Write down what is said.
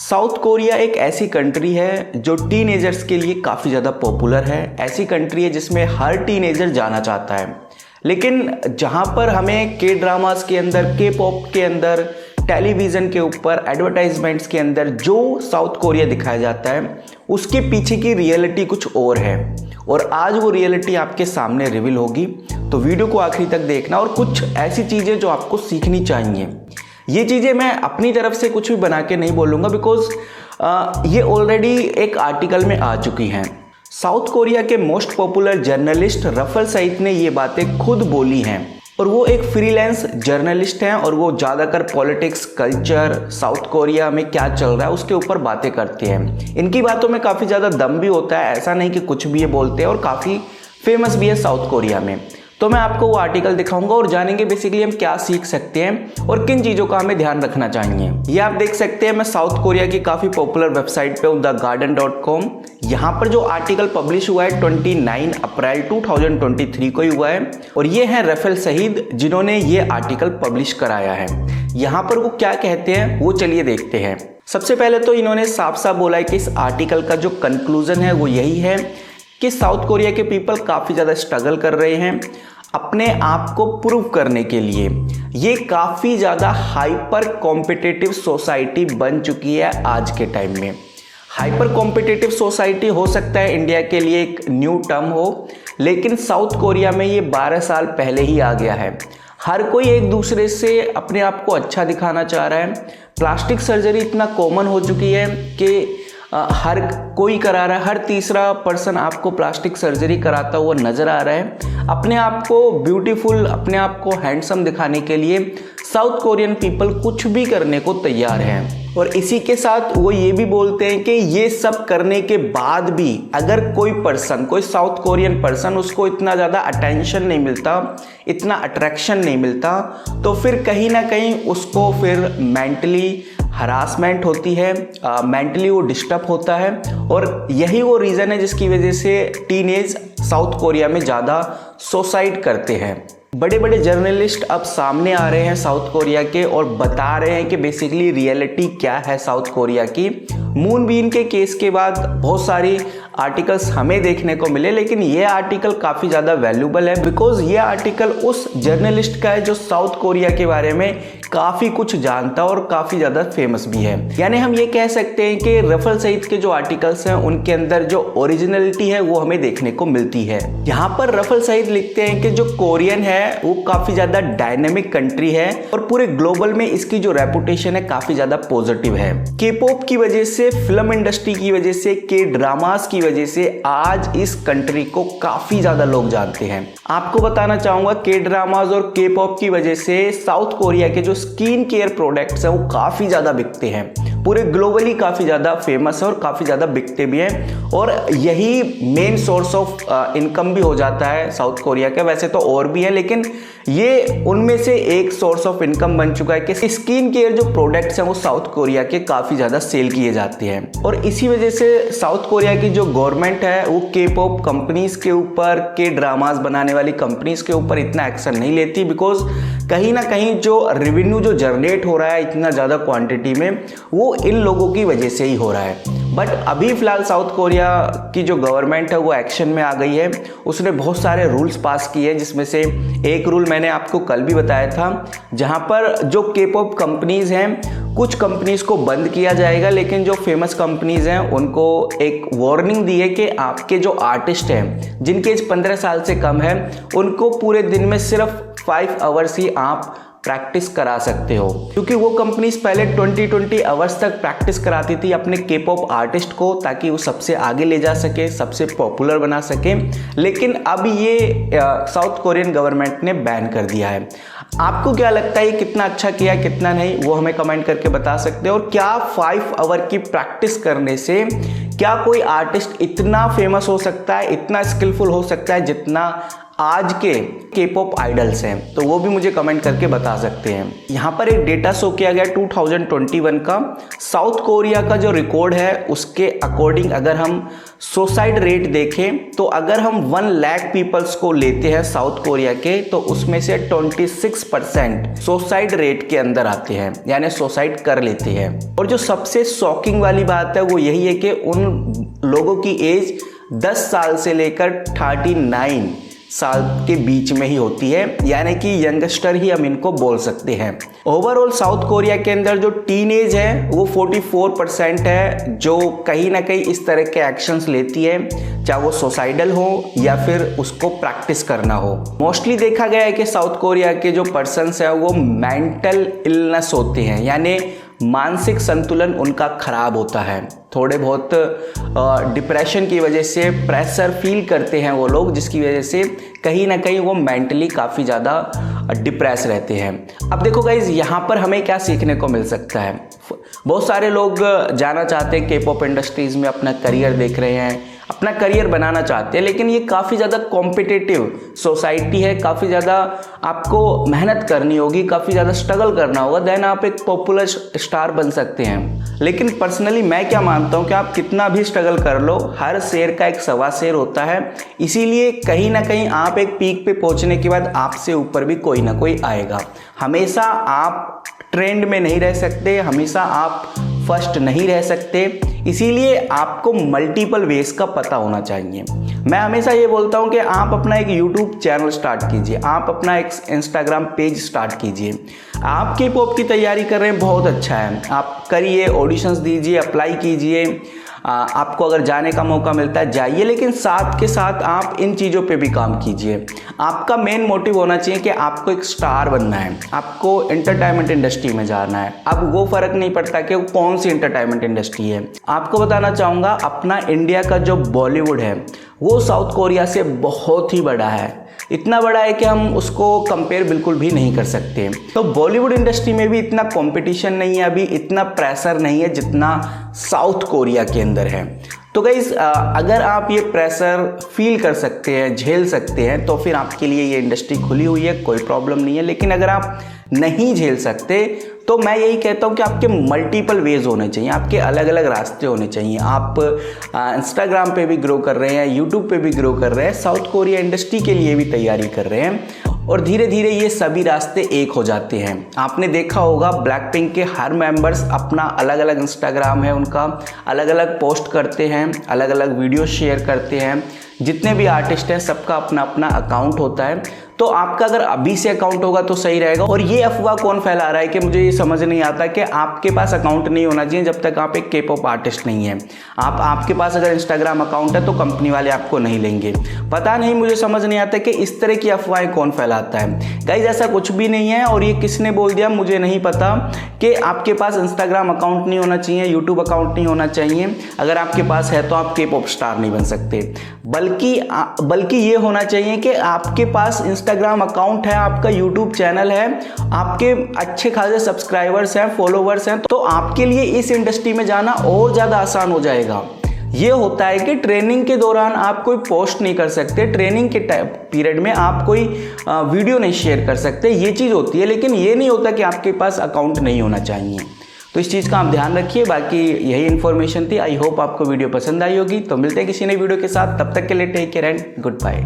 South Korea एक ऐसी country है जो टीनेजर्स के लिए काफ़ी ज़्यादा पॉपुलर है। ऐसी कंट्री है जिसमें हर टीनेजर जाना चाहता है। लेकिन जहाँ पर हमें के ड्रामास के अंदर, के पॉप के अंदर, टेलीविज़न के ऊपर, एडवर्टाइजमेंट्स के अंदर जो साउथ कोरिया दिखाया जाता है उसके पीछे की रियलिटी कुछ और है। और आज वो रियलिटी आपके सामने रिवील होगी, तो वीडियो को आखिरी तक देखना। और कुछ ऐसी चीज़ें जो आपको सीखनी चाहिए, ये चीज़ें मैं अपनी तरफ से कुछ भी बना के नहीं बोलूँगा, बिकॉज ये ऑलरेडी एक आर्टिकल में आ चुकी हैं। साउथ कोरिया के most popular journalist Rafal Saeed ने ये बातें खुद बोली हैं। और वो एक फ्रीलांस जर्नलिस्ट हैं और वो ज़्यादातर पॉलिटिक्स, कल्चर, साउथ कोरिया में क्या चल रहा है उसके ऊपर बातें करते हैं। इनकी बातों में काफ़ी ज़्यादा दम भी होता है, ऐसा नहीं कि कुछ भी ये बोलते हैं, और काफ़ी फेमस भी है साउथ कोरिया में। तो मैं आपको वो आर्टिकल दिखाऊंगा और जानेंगे बेसिकली हम क्या सीख सकते हैं और किन चीज़ों का हमें ध्यान रखना चाहिए। ये आप देख सकते हैं, मैं साउथ कोरिया की काफ़ी पॉपुलर वेबसाइट पे हूँ, thegarden.com। यहाँ पर जो आर्टिकल पब्लिश हुआ है 29 अप्रैल 2023 को ही हुआ है। और ये हैं रफल सईद जिन्होंने ये आर्टिकल पब्लिश कराया है। यहाँ पर वो क्या कहते हैं वो चलिए देखते हैं। सबसे पहले तो इन्होंने साफ साफ बोला है कि इस आर्टिकल का जो कंक्लूजन है वो यही है कि साउथ कोरिया के पीपल काफ़ी ज़्यादा स्ट्रगल कर रहे हैं अपने आप को प्रूव करने के लिए। ये काफ़ी ज़्यादा हाइपर कॉम्पिटिटिव सोसाइटी बन चुकी है आज के टाइम में। हाइपर कॉम्पिटिटिव सोसाइटी हो सकता है इंडिया के लिए एक न्यू टर्म हो, लेकिन साउथ कोरिया में ये 12 साल पहले ही आ गया है। हर कोई एक दूसरे से अपने आप को अच्छा दिखाना चाह रहा है। प्लास्टिक सर्जरी इतना कॉमन हो चुकी है कि हर कोई करा रहा है, हर तीसरा पर्सन आपको प्लास्टिक सर्जरी कराता हुआ नज़र आ रहा है। अपने आप को ब्यूटीफुल, अपने आप को हैंडसम दिखाने के लिए साउथ कोरियन पीपल कुछ भी करने को तैयार हैं। और इसी के साथ वो ये भी बोलते हैं कि ये सब करने के बाद भी अगर कोई पर्सन, कोई साउथ कोरियन पर्सन, उसको इतना ज़्यादा अटेंशन नहीं मिलता, इतना अट्रैक्शन नहीं मिलता, तो फिर कहीं ना कहीं उसको फिर मेंटली हरासमेंट होती है, मेंटली वो डिस्टर्ब होता है। और यही वो रीज़न है जिसकी वजह से टीनेज साउथ कोरिया में ज़्यादा सुसाइड करते हैं। बड़े बड़े जर्नलिस्ट अब सामने आ रहे हैं साउथ कोरिया के और बता रहे हैं कि बेसिकली रियलिटी क्या है साउथ कोरिया की। मूनबीन के केस के बाद बहुत सारी आर्टिकल्स हमें देखने को मिले, लेकिन ये आर्टिकल काफ़ी ज़्यादा वैल्यूबल है बिकॉज ये आर्टिकल उस जर्नलिस्ट का है जो साउथ कोरिया के बारे में काफ़ी कुछ जानता और काफ़ी ज़्यादा फेमस भी है। यानी हम ये कह सकते हैं कि रफल सईद के जो आर्टिकल्स हैं उनके अंदर जो ओरिजिनलिटी है वो हमें देखने को मिलती है। यहाँ पर रफल सईद लिखते हैं कि जो कोरियन है वो काफ़ी ज़्यादा डायनेमिक कंट्री है और पूरे ग्लोबल में इसकी जो रेपुटेशन है काफ़ी ज़्यादा पॉजिटिव है। के पॉप की वजह से, फिल्म इंडस्ट्री की वजह से, के ड्रामास की वजह से आज इस कंट्री को काफ़ी ज़्यादा लोग जानते हैं। आपको बताना चाहूँगा के ड्रामास और के पॉप की वजह से साउथ कोरिया के जो स्किन केयर प्रोडक्ट्स हैं वो काफ़ी ज़्यादा बिकते हैं, पूरे ग्लोबली काफ़ी ज़्यादा फेमस है और काफ़ी ज़्यादा बिकते भी हैं। और यही मेन सोर्स ऑफ इनकम भी हो जाता है साउथ कोरिया का। वैसे तो और भी है, लेकिन ये उनमें से एक सोर्स ऑफ इनकम बन चुका है कि स्किन केयर जो प्रोडक्ट्स हैं वो साउथ कोरिया के काफ़ी ज़्यादा सेल किए जाते हैं। और इसी वजह से साउथ कोरिया की जो गवर्नमेंट है वो के पॉप कंपनीज़ के ऊपर, के ड्रामास बनाने वाली कंपनीज़ के ऊपर इतना एक्शन नहीं लेती, बिकॉज कहीं ना कहीं जो रेवेन्यू जो जनरेट हो रहा है इतना ज़्यादा क्वांटिटी में, वो इन लोगों की वजह से ही हो रहा है। बट अभी फ़िलहाल साउथ कोरिया की जो गवर्नमेंट है वो एक्शन में आ गई है। उसने बहुत सारे रूल्स पास किए हैं, जिसमें से एक रूल मैंने आपको कल भी बताया था, जहां पर जो के पॉप कंपनीज़ हैं, कुछ कंपनीज़ को बंद किया जाएगा, लेकिन जो फेमस कंपनीज़ हैं उनको एक वार्निंग दी है कि आपके जो आर्टिस्ट हैं जिनकी एज 15 साल से कम है उनको पूरे दिन में सिर्फ 5 आवर्स ही आप प्रैक्टिस करा सकते हो। क्योंकि वो कंपनीज पहले 20 आवर्स तक प्रैक्टिस कराती थी अपने के पॉप आर्टिस्ट को, ताकि वो सबसे आगे ले जा सके, सबसे पॉपुलर बना सके। लेकिन अब ये साउथ कोरियन गवर्नमेंट ने बैन कर दिया है। आपको क्या लगता है कितना अच्छा किया, कितना नहीं, वो हमें कमेंट करके बता सकते हो। और क्या 5 आवर की प्रैक्टिस करने से क्या कोई आर्टिस्ट इतना फेमस हो सकता है, इतना स्किलफुल हो सकता है जितना आज के K-pop आइडल्स हैं, तो वो भी मुझे कमेंट करके बता सकते हैं। यहाँ पर एक डेटा शो किया गया 2021 का। साउथ कोरिया का जो रिकॉर्ड है उसके अकॉर्डिंग अगर हम सुसाइड रेट देखें तो अगर हम 1 लाख पीपल्स को लेते हैं साउथ कोरिया के, तो उसमें से 26% सुसाइड रेट के अंदर आते हैं, यानी सुसाइड कर लेते हैं। और जो सबसे शॉकिंग वाली बात है वो यही है कि उन लोगों की एज 10 साल से लेकर 39 साल के बीच में ही होती है, यानी कि यंगस्टर ही हम इनको बोल सकते हैं। ओवरऑल साउथ कोरिया के अंदर जो टीनेज है वो 44% है, जो कहीं ना कहीं इस तरह के एक्शंस लेती है, चाहे वो सुसाइडल हो या फिर उसको प्रैक्टिस करना हो। मोस्टली देखा गया है कि साउथ कोरिया के जो पर्सन्स हैं वो मेंटल इलनेस होते हैं, यानी मानसिक संतुलन उनका खराब होता है। थोड़े बहुत डिप्रेशन की वजह से प्रेशर फील करते हैं वो लोग, जिसकी वजह से कहीं ना कहीं वो मेंटली काफ़ी ज़्यादा डिप्रेस रहते हैं। अब देखो गाइज, यहाँ पर हमें क्या सीखने को मिल सकता है। बहुत सारे लोग जाना चाहते हैं K-pop इंडस्ट्रीज़ में, अपना करियर देख रहे हैं, अपना करियर बनाना चाहते हैं, लेकिन ये काफ़ी ज़्यादा कॉम्पिटिटिव सोसाइटी है, काफ़ी ज़्यादा आपको मेहनत करनी होगी, काफ़ी ज़्यादा स्ट्रगल करना होगा, देन आप एक पॉपुलर स्टार बन सकते हैं। लेकिन पर्सनली मैं क्या मानता हूँ कि आप कितना भी स्ट्रगल कर लो, हर शेर का एक सवा शेर होता है। इसीलिए कहीं ना कहीं आप एक पीक पे पहुँचने के बाद आपसे ऊपर भी कोई ना कोई आएगा। हमेशा आप ट्रेंड में नहीं रह सकते, हमेशा आप फर्स्ट नहीं रह सकते, इसीलिए आपको मल्टीपल वेज का पता होना चाहिए। मैं हमेशा ये बोलता हूँ कि आप अपना एक यूट्यूब चैनल स्टार्ट कीजिए, आप अपना एक इंस्टाग्राम पेज स्टार्ट कीजिए। आप K-pop की तैयारी कर रहे हैं, बहुत अच्छा है, आप करिए, ऑडिशंस दीजिए, अप्लाई कीजिए, आपको अगर जाने का मौका मिलता है जाइए, लेकिन साथ के साथ आप इन चीज़ों पे भी काम कीजिए। आपका मेन मोटिव होना चाहिए कि आपको एक स्टार बनना है, आपको एंटरटेनमेंट इंडस्ट्री में जाना है। अब वो फ़र्क नहीं पड़ता कि वो कौन सी एंटरटेनमेंट इंडस्ट्री है। आपको बताना चाहूँगा, अपना इंडिया का जो बॉलीवुड है वो साउथ कोरिया से बहुत ही बड़ा है, इतना बड़ा है कि हम उसको कंपेयर बिल्कुल भी नहीं कर सकते। तो बॉलीवुड इंडस्ट्री में भी इतना कंपटीशन नहीं है, अभी इतना प्रेशर नहीं है जितना साउथ कोरिया के अंदर है। तो गाइस, अगर आप ये प्रेशर फील कर सकते हैं, झेल सकते हैं, तो फिर आपके लिए ये इंडस्ट्री खुली हुई है, कोई प्रॉब्लम नहीं है। लेकिन अगर आप नहीं झेल सकते तो मैं यही कहता हूँ कि आपके मल्टीपल वेज होने चाहिए, आपके अलग अलग रास्ते होने चाहिए। आप इंस्टाग्राम पे भी ग्रो कर रहे हैं, यूट्यूब पे भी ग्रो कर रहे हैं, साउथ कोरिया इंडस्ट्री के लिए भी तैयारी कर रहे हैं, और धीरे धीरे ये सभी रास्ते एक हो जाते हैं। आपने देखा होगा ब्लैकपिंक के हर मेंबर्स अपना अलग अलग इंस्टाग्राम है उनका, अलग अलग पोस्ट करते हैं, अलग अलग वीडियो शेयर करते हैं। जितने भी आर्टिस्ट हैं सबका अपना अपना अकाउंट होता है, तो आपका अगर अभी से अकाउंट होगा तो सही रहेगा। और ये अफवाह कौन फैला रहा है कि मुझे ये समझ नहीं आता कि आपके पास अकाउंट नहीं होना चाहिए जब तक आप एक K-pop आर्टिस्ट नहीं है। आपके पास अगर इंस्टाग्राम अकाउंट है तो कंपनी वाले आपको नहीं लेंगे। पता नहीं, मुझे समझ नहीं आता कि इस तरह की अफवाहें कौन फैलाता है। गाइज, ऐसा कुछ भी नहीं है, और ये किसने बोल दिया मुझे नहीं पता कि आपके पास इंस्टाग्राम अकाउंट नहीं होना चाहिए, यूट्यूब अकाउंट नहीं होना चाहिए। अगर आपके पास है तो आप K-pop स्टार नहीं बन सकते, बल्कि ये होना चाहिए कि आपके पास इंस्टाग्राम अकाउंट है, आपका यूट्यूब चैनल है, आपके अच्छे खासे सब्सक्राइबर्स हैं, फॉलोवर्स हैं, तो आपके लिए इस इंडस्ट्री में जाना और ज़्यादा आसान हो जाएगा। ये होता है कि ट्रेनिंग के दौरान आप कोई पोस्ट नहीं कर सकते, ट्रेनिंग के पीरियड में आप कोई वीडियो नहीं शेयर कर सकते, ये चीज़ होती है। लेकिन ये नहीं होता कि आपके पास अकाउंट नहीं होना चाहिए। तो इस चीज़ का आप ध्यान रखिए। बाकी यही इन्फॉर्मेशन थी। आई होप आपको वीडियो पसंद आई होगी। तो मिलते हैं किसी नई वीडियो के साथ, तब तक के लिए take care and good bye.